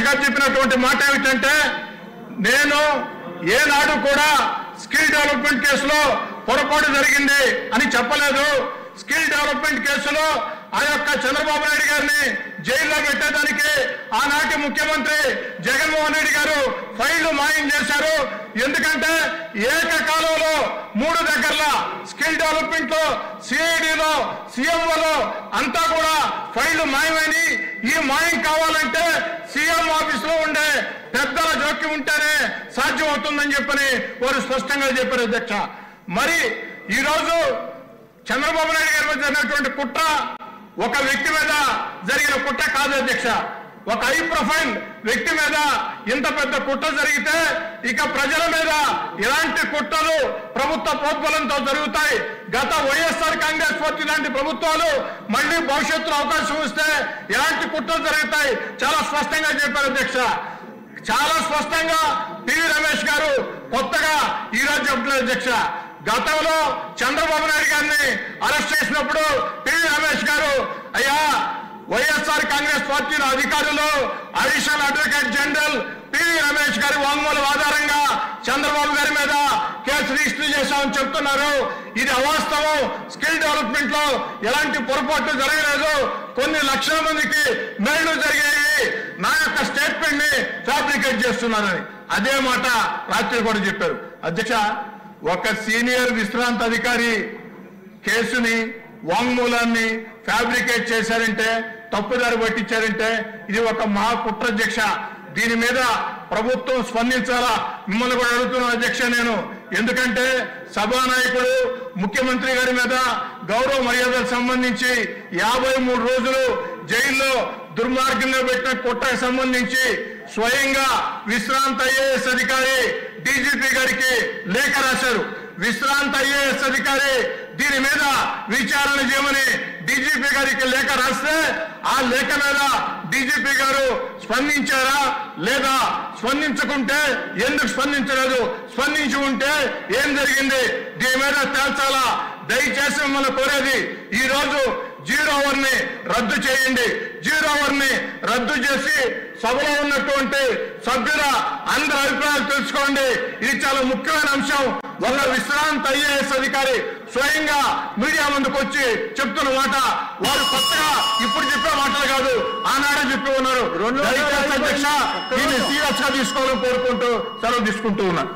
గారు చెప్పినటువంటి మాట ఏమిటంటే, నేను ఏనాడు కూడా స్కిల్ డెవలప్మెంట్ కేసులో పొరపాటు జరిగింది అని చెప్పలేదు. స్కిల్ డెవలప్మెంట్ కేసులో ఆ యొక్క చంద్రబాబు నాయుడు గారిని జైల్లో పెట్టేదానికి ఆనాటి ముఖ్యమంత్రి జగన్మోహన్ రెడ్డి గారు ఫైళ్లు మాయం చేశారు. ఎందుకంటే ఏకకాలంలో 3 దగ్గరల స్కిల్ డెవలప్మెంట్ లో, సిఐడిలో, సిఎంఓలో అంతా కూడా ఫైళ్లు మాయమని, ఈ మాయం కావాలంటే సీఎం ఆఫీసులో ఉండే పెద్దల జోక్యం ఉంటేనే సాధ్యం అవుతుందని చెప్పని వారు స్పష్టంగా చెప్పారు అధ్యక్ష. మరి ఈరోజు చంద్రబాబు నాయుడు గారి మీద జరిగినటువంటి కుట్ర ఒక వ్యక్తి మీద జరిగిన కుట్ర కాదు అధ్యక్ష. ఒక హై ప్రొఫైల్ వ్యక్తి మీద ఇంత పెద్ద కుట్ర జరిగితే ఇక ప్రజల మీద ఇలాంటి కుట్రలు ప్రభుత్వ ప్రోద్బలంతో జరుగుతాయి. గత వైఎస్ఆర్ కాంగ్రెస్ పార్టీ లాంటి ప్రభుత్వాలు మళ్ళీ భవిష్యత్తులో అవకాశం వస్తే ఇలాంటి కుట్రలు జరుగుతాయి. చాలా స్పష్టంగా చెప్పారు అధ్యక్ష. చాలా స్పష్టంగా పివి రమేష్ గారు కొత్తగా ఈరోజు చెప్పలేదు అధ్యక్ష. గతంలో చంద్రబాబు నాయుడు గారిని అరెస్ట్ చేసినప్పుడు పివి రమేష్ గారు, అయ్యా వైఎస్ఆర్ కాంగ్రెస్ పార్టీలో అధికారులు additional advocate general PV Ramesh గారి వాంగ్మూలం ఆధారంగా చంద్రబాబు గారి మీద కేసు రిజిస్టర్ చేశామని చెప్తున్నారు. ఇది అవాస్తవం. స్కిల్ డెవలప్మెంట్ లో ఎలాంటి పొరపాట్లు జరగలేదు. కొన్ని లక్షల మందికి మేళ్లు జరిగాయి. నా యొక్క స్టేట్మెంట్ ని ఫ్యాబ్రికేట్ చేస్తున్నారని అదే మాట రాత్రి కూడా చెప్పారు అధ్యక్ష. ఒక సీనియర్ విశ్రాంత అధికారి కేసుని, వాంగ్మూలాన్ని ఫ్యాబ్రికేట్ చేశారంటే, తప్పుదారి పట్టించారంటే ఇది ఒక మహా కుట్ర అధ్యక్ష. దీని మీద ప్రభుత్వం స్పందించాలా మిమ్మల్ని కూడా అడుగుతున్నాను అధ్యక్ష నేను. ఎందుకంటే సభానాయకుడు ముఖ్యమంత్రి గారి మీద గౌరవ మర్యాదలకు సంబంధించి 53 రోజులు జైల్లో దుర్మార్గంగా పెట్టిన కుట్రకు సంబంధించి స్వయంగా విశ్రాంత ఐఏఎస్ అధికారి డీజీపీ గారికి లేఖ రాశారు. విశ్రాంత ఐఏఎస్ అధికారి దీని మీద విచారణ చేయమని డీజీపీ గారికి లేఖ రాస్తే ఆ లేఖ మీద డీజీపీ గారు స్పందించారా లేదా, స్పందించకుంటే ఎందుకు స్పందించలేదు, స్పందించి ఉంటే ఏం జరిగింది, దీని మీద తేల్చాలా. దయచేసి మిమ్మల్ని కోరేది, ఈ రోజు 0 అవర్ ని రద్దు చేయండి. 0 అవర్ ని రద్దు చేసి సభలో ఉన్నటువంటి సభ్యుల అందరి అభిప్రాయాలు తెలుసుకోండి. ఇది చాలా ముఖ్యమైన అంశం. ఒక విశ్రాంత ఐఏఎస్ అధికారి స్వయంగా మీడియా ముందుకు వచ్చి చెప్తున్న మాట వారు కొత్తగా ఇప్పుడు చెప్పే మాటలు కాదు, ఆనాడే చెప్పి ఉన్నారు. దీన్ని సీరియస్ గా తీసుకోవాలని కోరుకుంటూ సెలవు తీసుకుంటూ ఉన్నారు.